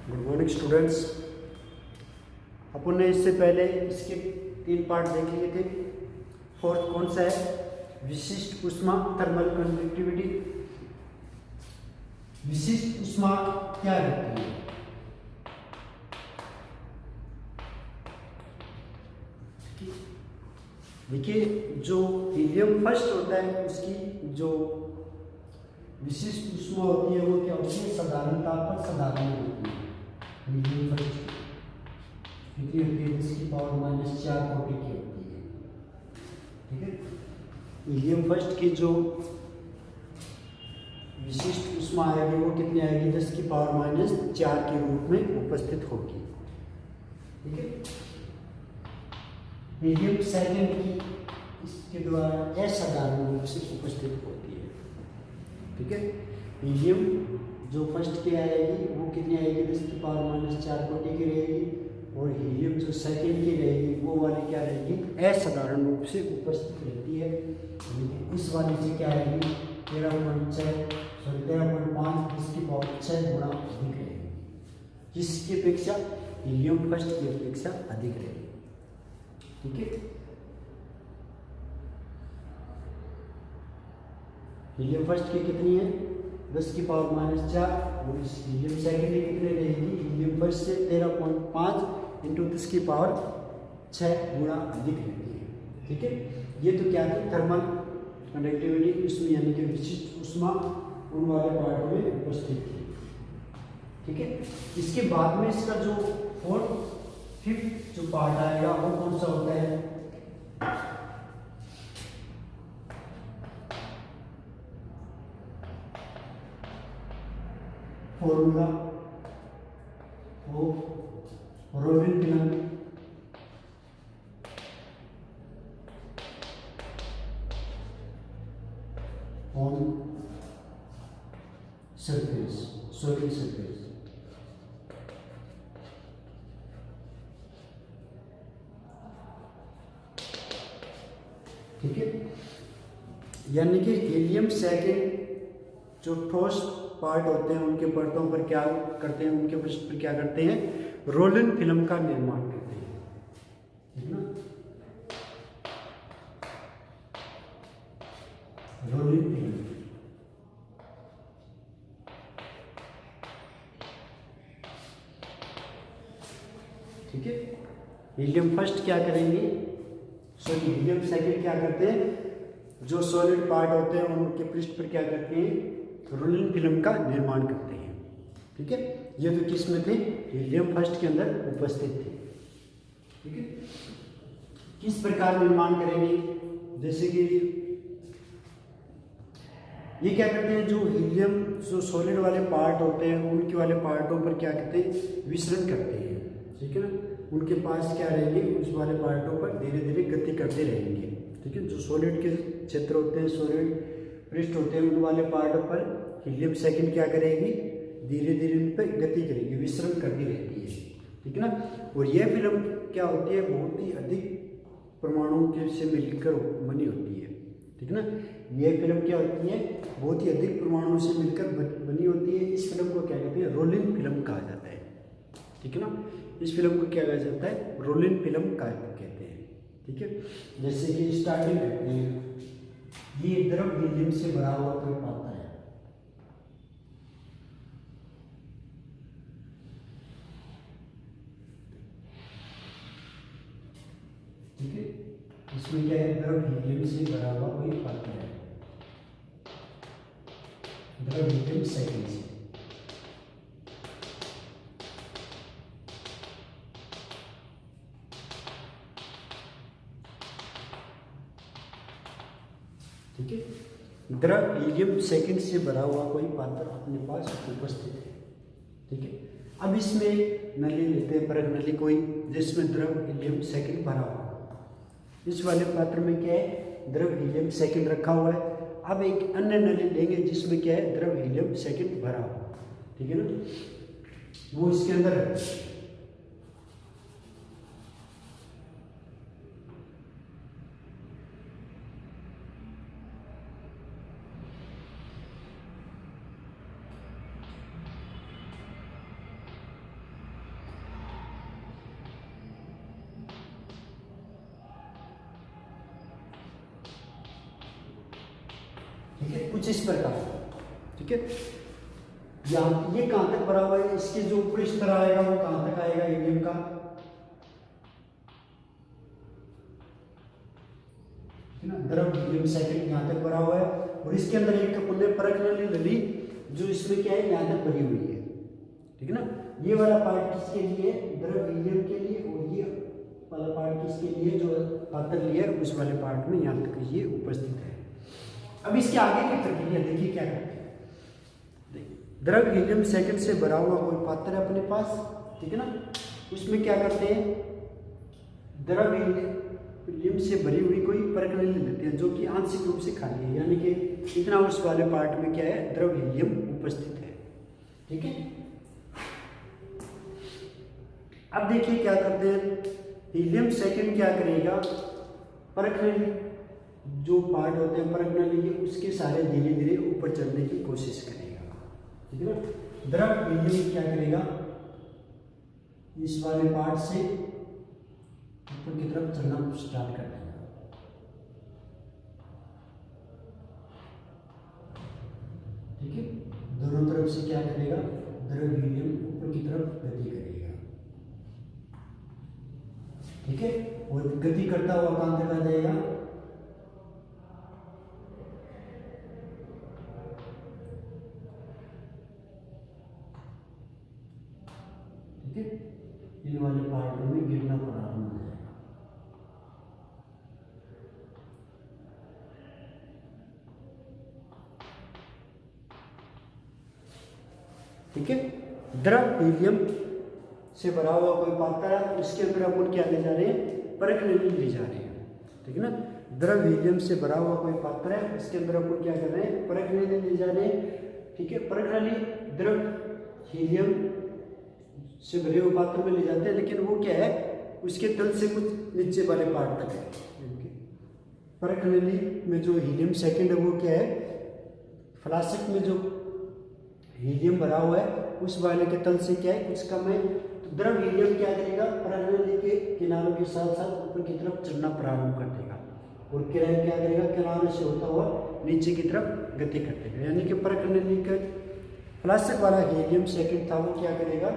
Good morning students. अपन ने इससे पहले इसके 3 पार्ट देख लिए थे। फोर्थ कौन सा है? विशिष्ट ऊष्मा, थर्मल कंडक्टिविटी। विशिष्ट ऊष्मा क्या रहती है? देखिए, जो हीलियम फर्स्ट होता है उसकी जो विशिष्ट ऊष्मा होती है वो क्या होती है? साधारण ताप पर साधारण होती है। हीलियम फर्स्ट कितनी होती है? 10⁻⁴ कोटि की होती है। ठीक है, हीलियम फर्स्ट की जो विशिष्ट ऊष्मा आएगी वो कितनी आएगी? 10⁻⁴ के रूप में उपस्थित होगी। ठीक है, हीलियम सेकेंड की इसके द्वारा असाधारण रूप से उपस्थित होती है। ठीक है, हीलियम जो फर्स्ट की आएगी वो कितनी आएगी? 10⁻⁴ कोटि की रहेगी। और हीलियम जो सेकेंड की रहेगी वो वाली क्या रहेगी? असाधारण रूप से उपस्थित रहती है। इस वाली से क्या रहेगी? 13.5 गुना अधिक रहेगी, जिसकी अपेक्षा हीलियम फर्स्ट की अपेक्षा अधिक रहेगी। ठीक है, हीलियम फर्स्ट की कितनी है? 10⁻⁴। और इस हीलियम सेकेंड की कितनी रहेगी? हीलियम फर्स्ट से 13.5 × 10⁻⁶ गुना अधिक रहती है। ठीक है, ये तो क्या थी? थर्मल कंडक्टिविटी, उसमें यानी कि विशिष्ट ऊष्मा उन वाले पार्ट में उपस्थित थी। ठीक है, इसके बाद में इसका जो फिफ्थ जो पार्ट आएगा वो कौन सा होता है? Formula of rolling film on surface, solid surface. ठीक है, यानी कि हीलियम सेकेंड जो ठोस पार्ट होते हैं उनके परतों पर क्या करते हैं? उनके पृष्ठ पर क्या करते हैं? रोलिंग फिल्म का निर्माण करते हैं। ठीक ना, रोलिंग फिल्म। ठीक है, हीलियम फर्स्ट क्या करेंगे? सॉरी, हीलियम सेकेंड क्या करते हैं? जो सॉलिड पार्ट होते हैं उनके पृष्ठ पर क्या करते हैं? रोलिंग फिल्म का निर्माण करते हैं। ठीक है, ये तो किस में थे? हीलियम फर्स्ट के अंदर उपस्थित थे। ठीक है, किस प्रकार निर्माण करेंगे? जैसे कि ये क्या करते हैं? जो हीलियम जो सॉलिड वाले पार्ट होते हैं उनके वाले पार्टों पर क्या करते हैं? विचलन करते हैं। ठीक है ना, उनके पास क्या रहेंगे? उस वाले पार्टों पर धीरे धीरे गति करते रहेंगे। ठीक है, जो सॉलिड के क्षेत्र होते हैं, सॉलिड पृष्ठ होते हैं, उन वाले पार्टों पर हीलियम सेकेंड क्या करेगी? धीरे धीरे उन पर गति करेगी, विचरण करती रहती है। ठीक है ना, और यह फिल्म क्या होती है? बहुत ही अधिक परमाणुओं के से मिलकर बनी होती है। ठीक है ना, यह फिल्म क्या होती है? बहुत ही अधिक परमाणुओं से मिलकर बनी होती है। इस फिल्म को क्या कहते हैं? रोलिंग फिल्म कहा जाता है। ठीक है ना, इस फिल्म को क्या कहा जाता है? रोलिंग फिल्म कहते हैं। ठीक है, जैसे कि स्टार्टिंग करते हैं, ये द्रव हीलियम से भरा हुआ कोई पात्र है। ठीक है, इसमें क्या है? द्रव हीलियम से भरा हुआ कोई पात्र है, द्रव हीलियम सेकेंड से। ठीक है, द्रव हीलियम सेकेंड से भरा हुआ कोई पात्र अपने पास उपस्थित है। ठीक है, अब इसमें नली लेते हैं, परख नली कोई, जिसमें द्रव हीलियम सेकेंड भरा हुआ। इस वाले पात्र में क्या है? द्रव हीलियम सेकेंड रखा हुआ है। अब एक अन्य नली लेंगे जिसमें क्या है? द्रव हीलियम सेकेंड भरा हुआ। ठीक है ना, वो इसके अंदर है। कुछ इस प्रकार। ठीक है, यहाँ ये कहाँ तक भरा हुआ है, इसके जो ऊपरी स्तर आएगा वो कहाँ तक आएगा हीलियम का, है ना, द्रव हीलियम सेकंड यहाँ तक भरा हुआ है। और इसके अंदर एक पुण्य परख नली जो इसमें क्या है यहाँ तक भरी हुई है। ठीक है ना, ये वाला पार्ट किसके लिए, द्रव हीलियम के लिए, और ये वाला पार्ट किसके लिए, जो पात्र लेयर उस वाले पार्ट में यहाँ तक ये उपस्थित है। अब इसके आगे की प्रक्रिया देखिए क्या करते हैं। द्रव हीलियम सेकंड से भरा हुआ कोई पात्र है अपने पास, ठीक है ना, उसमें क्या करते हैं, द्रव हीलियम से भरी हुई कोई परख नली लेते हैं जो कि आंशिक रूप से खाली है, यानी कि इतना उस वाले पार्ट में क्या है, द्रव हीलियम उपस्थित है। ठीक है, अब देखिए क्या करते हैं, हीलियम सेकंड क्या करेगा, परख नली जो पार्ट होते हैं परख नली के, उसके सारे धीरे धीरे ऊपर चढ़ने की कोशिश करेगा। ठीक है ना, द्रव हीलियम क्या करेगा, इस वाले पार्ट से ऊपर की तरफ चलना स्टार्ट कर देगा। ठीक है, दोनों तरफ से क्या करेगा, द्रव हीलियम ऊपर की तरफ गति करेगा। ठीक है, और गति करता हुआ कहां तक आ जाएगा, ठीक है, इन वाले पार्टों में गिरना प्रारंभ हो जाएगा। ठीक है, द्रव हीलियम से भरा हुआ कोई पात्र है, उसके अंदर अपन क्या ले जा रहे हैं, परख नली ले जा रहे हैं। ठीक है ना, द्रव हीलियम से भरा हुआ कोई पात्र है, उसके अंदर अपन क्या कर रहे हैं, परख नली ले जा रहे हैं। ठीक है, परख नली द्रव हीलियम से भरे हुए पात्र में ले जाते हैं, लेकिन वो क्या है, उसके तल से कुछ नीचे वाले पार्ट तक है। परख नली में जो हीलियम सेकंड है वो क्या है, फ्लास्क में जो हीलियम भरा हुआ है उस वाले के तल से क्या है, कुछ कम है। तो द्रव हीलियम क्या करेगा, परख नली के किनारों के साथ साथ ऊपर की तरफ चलना प्रारंभ कर देगा, और किनारे क्या करेगा, किनारे से होता हुआ नीचे की तरफ गति कर देगा। यानी कि परख नली का फ्लास्क वाला हीलियम सेकंड था वो क्या करेगा,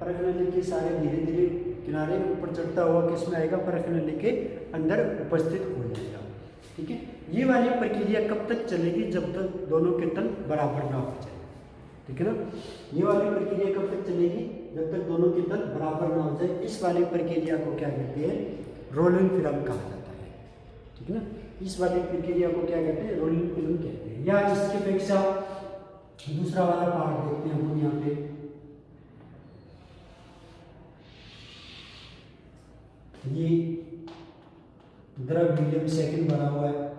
परख नली के सारे धीरे धीरे किनारे ऊपर चढ़ता हुआ किसमें आएगा, परख नली के अंदर उपस्थित हो जाएगा। ठीक है, ये वाली प्रक्रिया कब तक चलेगी, जब तक दोनों के तल बराबर ना हो जाए। ठीक है ना, ये वाली प्रक्रिया कब तक चलेगी, जब तक दोनों के तल बराबर ना हो जाए। इस वाली प्रक्रिया को क्या कहते हैं, रोलिंग फिल्म कहा जाता है। ठीक है ना, इस वाली प्रक्रिया को क्या कहते हैं, रोलिंग फिल्म कहते हैं। या इसकी अपेक्षा दूसरा वाला पार्ट देखते हैं हम यहाँ पे, ये द्रव हीलियम सेकंड भरा हुआ है,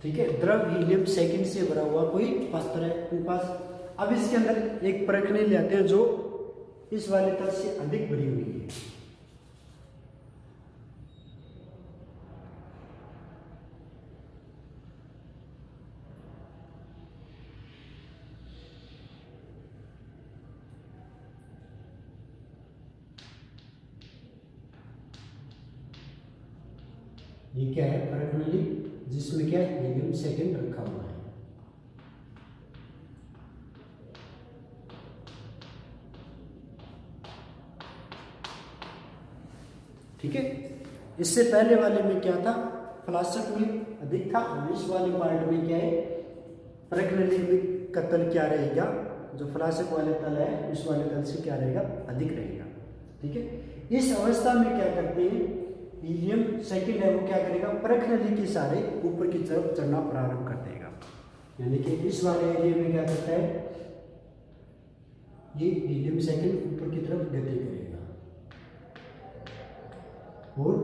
ठीक है, द्रव हीलियम सेकंड से भरा हुआ कोई पात्र है अपने पास। अब इसके अंदर एक परख नली लेते हैं जो इस वाले तल से अधिक भरी हुई है। ये क्या है, परख नली जिसमें क्या है, हीलियम सेकंड रखा हुआ है। ठीक है, इससे पहले वाले में क्या था, फ्लास्क में अधिक था, इस वाले पार्ट में क्या है, परख नली में का तल क्या रहेगा, जो फ्लास्क वाले तल है उस वाले तल से क्या रहेगा, अधिक रहेगा। ठीक है, इस अवस्था में क्या करते हैं, हीलियम सेकंड है वो क्या करेगा, परख नली के सारे ऊपर की तरफ चढ़ना प्रारंभ कर देगा। यानी कि इस वाले एरिया में क्या करता है, ये हीलियम सेकंड ऊपर की तरफ गति करेगा और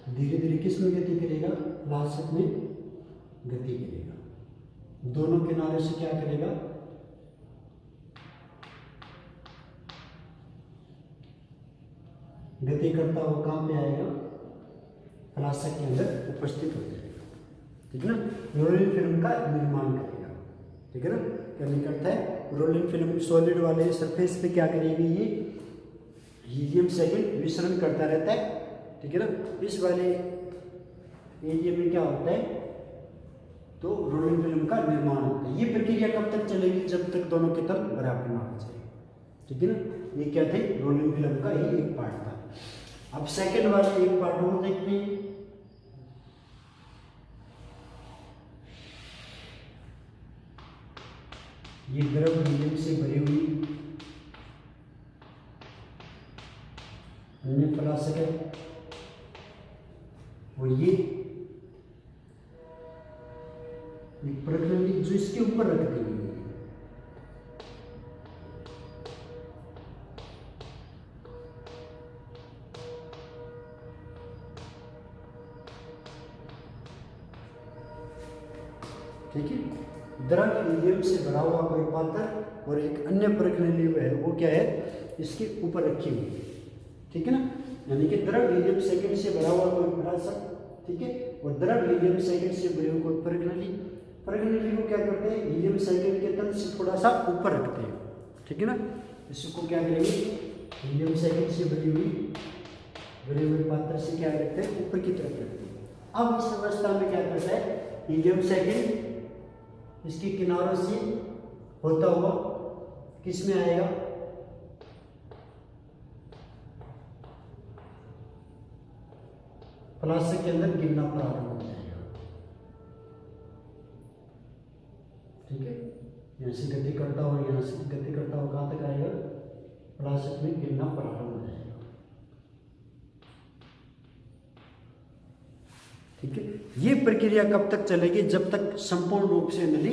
धीरे धीरे किस में गति करेगा, फ्लास्क में गति करेगा। दोनों किनारे से क्या करेगा, गति करता हुआ कहां पे आएगा, फ्लास्क के अंदर उपस्थित हो जाएगा। ठीक है ना, रोलिंग फिल्म का निर्माण करेगा। ठीक है ना, क्या नहीं करता है, रोलिंग फिल्म सॉलिड वाले सरफेस पे क्या करेगी, ये हीलियम सेकेंड विसरण करता रहता है। ठीक है ना, इस वाले एरिया में क्या होता है, तो रोलिंग फिल्म का निर्माण होता है। ये प्रक्रिया कब तक चलेगी, जब तक दोनों के तल बराबर ना हो जाए। ठीक है ना, ये क्या थे, रोलिंग फिल्म का ही एक पार्ट था। अब सेकंड वाला एक पार्ट और देखते हैं। ये द्रव हीलियम से भरी हुई अन्य फ्लास्क है, और ये प्रकृति जो इसके ऊपर रख देंगे। ठीक है, द्रव हीलियम से भरा हुआ कोई पात्र और एक अन्य प्रकृति है, वो क्या है, इसके ऊपर रखी हुई है। ठीक है ना, यानी कि द्रव हीलियम सेकेंड से भरा हुआ कोई फ्लास्क, ठीक है, और द्रव हीलियम सेकेंड से भरी हुई कोई प्रकृति को क्या करते हैं, हीलियम सेकेंड के तल से थोड़ा सा ऊपर रखते हैं। ठीक है ना, इसको क्या करेंगे, हीलियम सेकेंड से भरे हुए पात्र से क्या रखते हैं, ऊपर की तरफ रखते हैं। अब इस अवस्था में क्या करता है, हीलियम सेकेंड इसके किनारों से होता हुआ किस में आएगा, फ्लास्क के अंदर गिरना प्रारंभ हो जाएगा। ठीक है, यहाँ से गति करता हुआ, यहाँ से गति करता हुआ कहाँ तक आएगा, फ्लास्क में गिरना प्रारंभ हो जाएगा। ठीक है, ये प्रक्रिया कब तक चलेगी, जब तक संपूर्ण रूप से नली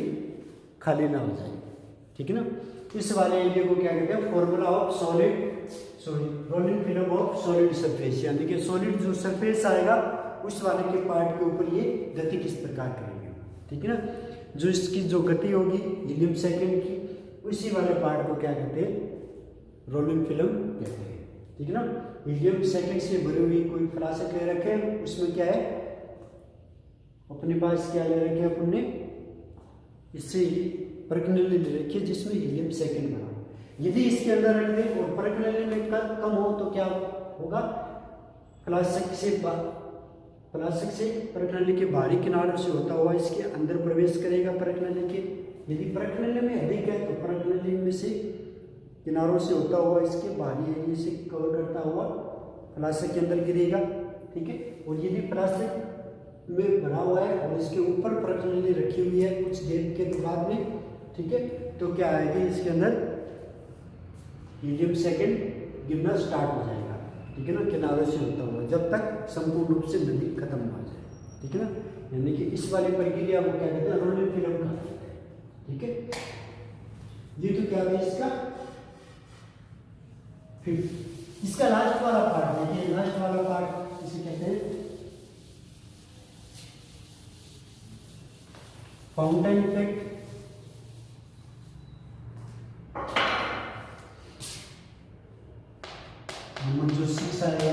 खाली ना हो जाए। ठीक है ना, इस वाले एरिया को क्या कहते हैं, formula of rolling film of solid surface, यानी कि सॉलिड जो सरफेस आएगा उस वाले के पार्ट के ऊपर ये गति किस प्रकार करेंगे। ठीक है ना, जो इसकी जो गति होगी हीलियम सेकेंड की, उसी वाले पार्ट को क्या कहते हैं, रोलिंग फिल्म कहते हैं। ठीक है ना, हीलियम सेकेंड से भरी हुई कोई फ्लास्क ले रखे, उसमें क्या है, अपने पास क्या ले रखे अपन ने, इससे प्रकृति ले रखी है जिसमें हीलियम सेकेंड बना। यदि इसके अंदर रख दें और प्रकृति में कम हो तो क्या होगा, फ्लास्क से प्रकृति के बाहरी किनारों से होता हुआ इसके अंदर प्रवेश करेगा प्रकृति के। यदि प्रकृति में अधिक है तो प्रकृति में से किनारों से होता हुआ इसके बाहरी एरिया से कवर करता हुआ फ्लास्क के अंदर गिरेगा। ठीक है, और यदि फ्लास्क में भरा हुआ है और इसके ऊपर प्रकृति रखी हुई है कुछ देर के बाद में, ठीक है, तो क्या आएगी, इसके अंदर हीलियम सेकेंड गिरना स्टार्ट हो जाएगा। ठीक है ना, किनारों से होता हुआ जब तक संपूर्ण रूप से नदी खत्म हो जाए। ठीक है ना, यानी कि इस वाली प्रक्रिया को क्या कहते हैं, रोलिंग फिल्म कहा जाता है। ठीक है, ये तो क्या है इसका, फिर इसका लास्ट वाला पार्ट देखिए, लास्ट वाला पार्ट इसे कहते हैं फाउंटेन इफेक्ट। नंबर जो 6 आएगा,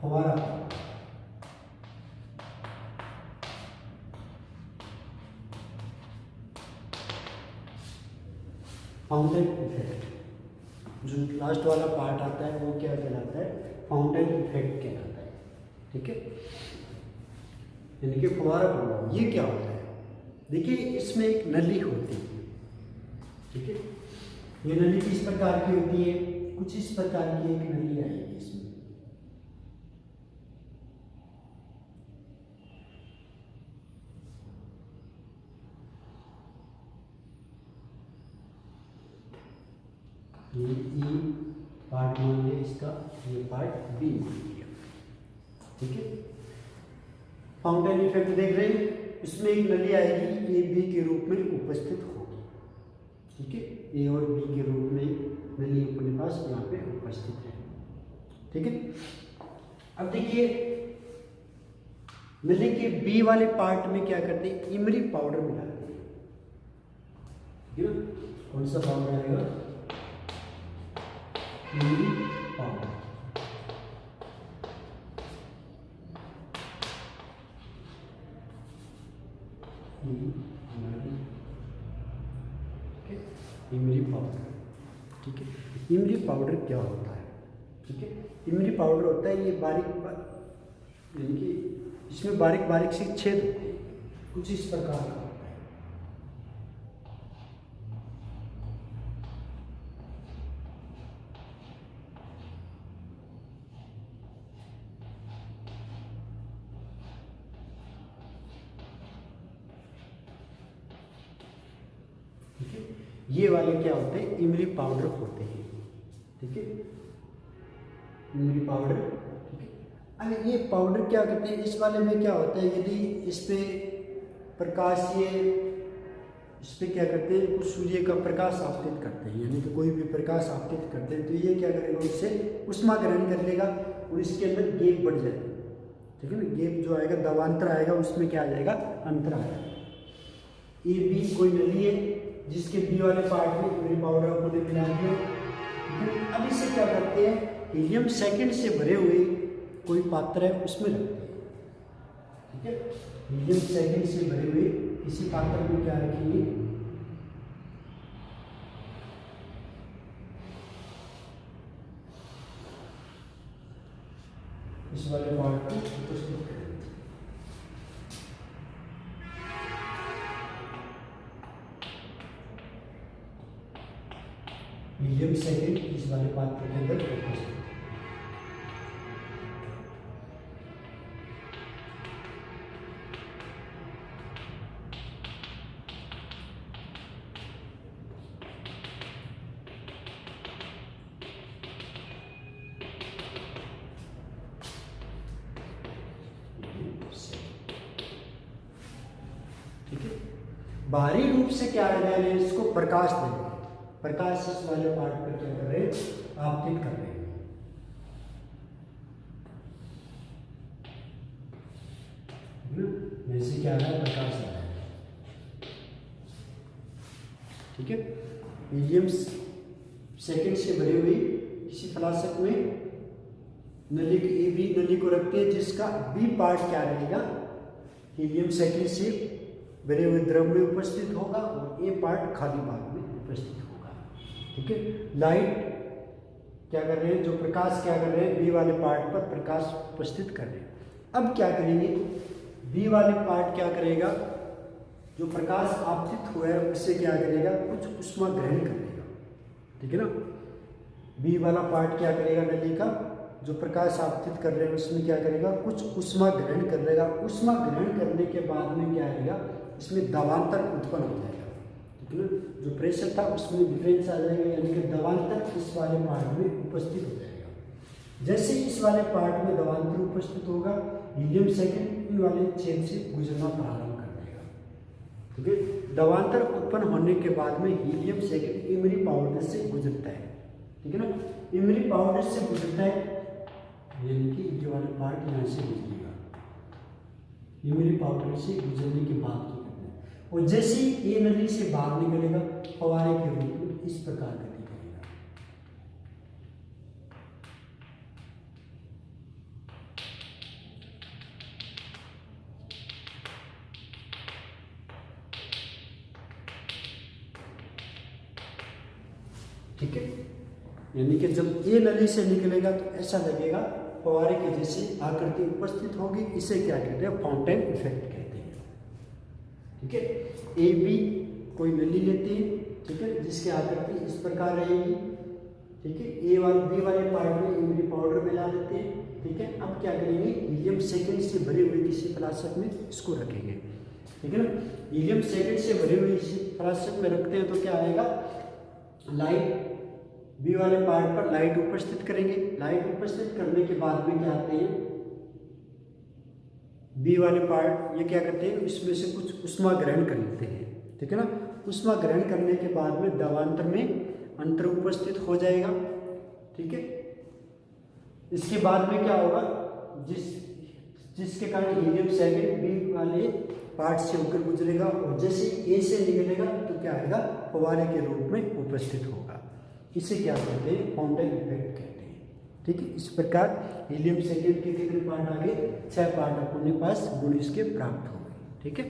फव्वारा। फाउंटेन इफेक्ट जो लास्ट वाला पार्ट आता है वो क्या कहलाता है, फाउंटेन इफेक्ट कहलाता है। ठीक है, यानी कि फव्वारा प्रभाव। ये क्या होता है, देखिए इसमें एक नली होती है। ठीक है, ये नली किस प्रकार की होती है, कुछ इस प्रकार की एक नली आएगी इसमें। ये ई पार्ट मान लिया इसका, ये पार्ट बी मान लिया। ठीक है, फाउंटेन इफेक्ट देख रहे हैं, इसमें एक नली आएगी, ए बी के रूप में उपस्थित होगी। ठीक है, ए और बी के रूप में नली अपने पास यहाँ पे उपस्थित है। ठीक है, अब देखिए नली के बी वाले पार्ट में क्या करते हैं, इमली पाउडर मिलाते हैं। ठीक है, कौन सा पाउडर आएगा, इमली पाउडर। इमली पाउडर, ठीक है। इमली पाउडर क्या होता है, ठीक है। इमली पाउडर होता है ये बारीक, यानी कि इसमें बारीक बारीक से छेद होते हैं, कुछ इस प्रकार का होता है। ठीक है, ये वाले क्या होते हैं, इमली पाउडर होते हैं, ठीक है। इमली पाउडर, ठीक है। अब ये पाउडर क्या करते हैं, इस वाले में क्या होता है, यदि इस पे प्रकाश, ये इस पे क्या करते हैं, कुछ सूर्य का प्रकाश आपतित करते हैं, यानी कि कोई भी प्रकाश आपतित करते हैं, तो ये क्या करेगा, उससे ऊष्मा ग्रहण कर लेगा और इसके अंदर गैप बढ़ जाएगा, ठीक है ना। गैप जो आएगा, दबांतर आएगा, उसमें क्या आ जाएगा, अंतर आ जाएगा। ए बी कोई नली है जिसके बी वाले पार्ट में इमली पाउडर आपने मिला दिया। अब इसे क्या करते हैं, हीलियम सेकेंड से भरे हुए कोई पात्र है उसमें रखते हैं, ठीक है। हीलियम सेकेंड से भरे हुए किसी पात्र में क्या रखेंगे, इस वाले पार्ट को उपस्थित करेंगे। हीलियम सेकेंड इस वाले पात्र के अंदर उपस्थित। ठीक है, बाहरी रूप से क्या है, इसको प्रकाश देंगे, प्रकाश इस वाले पार्ट पर क्या कर रहे हैं, आपतित कर रहे हैं। जैसे क्या है, प्रकाश आ रहा है, ठीक है। हीलियम सेकेंड से भरी हुई किसी फ्लास्क में नली, ए बी नली को रखते हैं, जिसका बी पार्ट क्या रहेगा, हीलियम सेकेंड से भरे हुए द्रव में उपस्थित होगा और ए पार्ट खाली भाग में उपस्थित होगा, ठीक है। लाइट क्या कर रहे हैं, जो प्रकाश क्या कर रहे हैं, बी वाले पार्ट पर प्रकाश उपस्थित कर रहे हैं। अब क्या करेंगे, बी वाले पार्ट क्या करेगा, जो प्रकाश आपतित हुआ है उससे क्या करेगा, कुछ ऊष्मा ग्रहण करेगा, ठीक है ना। बी वाला पार्ट क्या करेगा, नली का जो प्रकाश आपतित कर रहे हैं उसमें क्या करेगा, कुछ ऊष्मा ग्रहण कर लेगा। ऊष्मा ग्रहण करने के बाद में क्या आएगा, इसमें दबांतर उत्पन्न हो जाएगा, ठीक है ना। जो प्रेशर था उसमें डिफरेंस आ जाएगा, यानी कि दबांतर इस वाले पार्ट में उपस्थित हो जाएगा। जैसे इस वाले पार्ट में दबांतर उपस्थित होगा, हीलियम सेकेंड इन वाले छेद से गुजरना प्रारंभ कर देगा, ठीक है। दबांतर उत्पन्न होने के बाद में हीलियम सेकेंड इमली पाउडर से गुजरता है, ठीक है ना। इमली पाउडर से गुजरता है, यानी कि ये वाला पार्ट यहाँ से गुजरेगा, इमली पाउडर से गुजरने के बाद क्या करना है, और जैसे ही ये नली से बाहर निकलेगा, फवारे के रूप में इस प्रकार गति करेगा। ठीक है, यानी कि जब ये नली से निकलेगा तो ऐसा लगेगा फवारे के जैसे आकृति उपस्थित होगी। इसे क्या कहते हैं, फाउंटेन इफेक्ट कहते हैं, ठीक है। ए बी कोई नली लेते हैं, ठीक है, जिसकी आकृति इस प्रकार रहेगी, ठीक है। ए वाले बी वाले पार्ट में इमली पाउडर मिला देते हैं, ठीक है। अब क्या करेंगे, हीलियम सेकेंड से भरे हुए किसी फ्लास्क में इसको रखेंगे, ठीक है ना। हीलियम सेकेंड से भरे हुए किसी फ्लास्क में रखते हैं तो क्या आएगा, लाइट बी वाले पार्ट पर लाइट उपस्थित करेंगे। लाइट उपस्थित करने के बाद में क्या आते हैं, बी वाले पार्ट ये क्या करते हैं, इसमें से कुछ ऊष्मा ग्रहण कर लेते हैं, ठीक है ना। ऊष्मा ग्रहण करने के बाद में दबांतर में अंतर उपस्थित हो जाएगा, ठीक है। इसके बाद में क्या होगा, जिसके कारण हीलियम सेकेंड बी वाले पार्ट से होकर गुजरेगा और जैसे ए से निकलेगा तो क्या आएगा, फवारे के रूप में उपस्थित होगा। इसे क्या कहते हैं, फाउंटेन इफेक्ट कहते हैं। ठीक है, इस प्रकार हीलियम सेकेंड के कितने पार्ट आ गए, 6 पार्ट अपने पास गुण इसके प्राप्त हो गए। ठीक है।